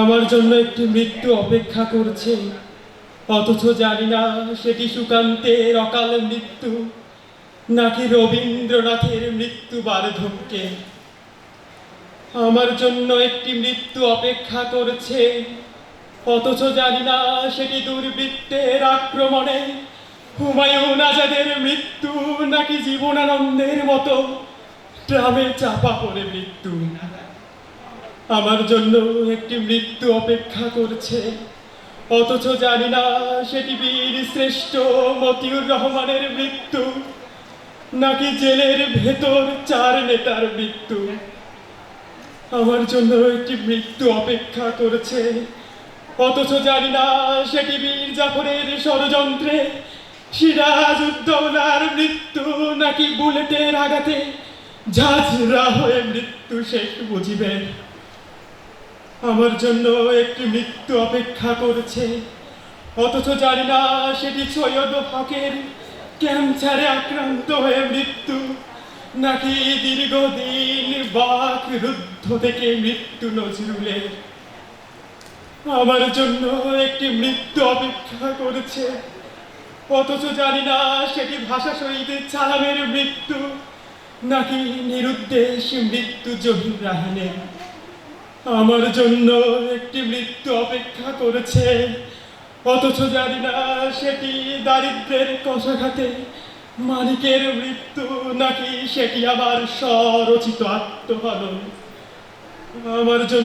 আমার জন্য একটি মৃত্যু অপেক্ষা করছে, অথচ জানি না সেটি সুকান্তের অকাল মৃত্যু নাকি রবীন্দ্রনাথের মৃত্যু বার্ধক্যে। আমার জন্য একটি মৃত্যু অপেক্ষা করছে, অথচ জানি না সেটি দুর্বৃত্তের আক্রমণে হুমায়ুন আজাদের মৃত্যু নাকি জীবনানন্দের মতো ট্রামে চাপা পড়ে মৃত্যু। আমার জন্য একটি মৃত্যু অপেক্ষা করছে, অথচ জানি না সেটি বীর শ্রেষ্ঠ মতিউর রহমানের মৃত্যু নাকি জেলের ভেতর চার নেতার মৃত্যু। আমার জন্য একটি মৃত্যু অপেক্ষা করছে, অথচ জানি না সেটি বীর জাফরের ষড়যন্ত্রে সিরাজউদ্দৌলার মৃত্যু নাকি বুলেটের আঘাতে ঝাঁঝরা হয়ে মৃত্যু শেখ মুজিবের। আমার জন্য একটি মৃত্যু অপেক্ষা করছে, অথচ জানি না সেটি সৈয়দ হকের ক্যান্সারে আক্রান্ত হয়ে মৃত্যু নাকি দীর্ঘদিন বাকরুদ্ধ থেকে মৃত্যু নজরুলের। আমার জন্য একটি মৃত্যু অপেক্ষা করছে, অথচ জানি না সেটি ভাষা শহীদ সালামের মৃত্যু নাকি নিরুদ্দেশ মৃত্যু জহির রাহানের। আমার জন্য একটি মৃত্যু অপেক্ষা করেছে, অথচ জানি না সেটি দারিদ্রের কষাঘাতে মানিকের মৃত্যু নাকি সেটি আমার স্বরচিত আত্মহনন। আমার জন্য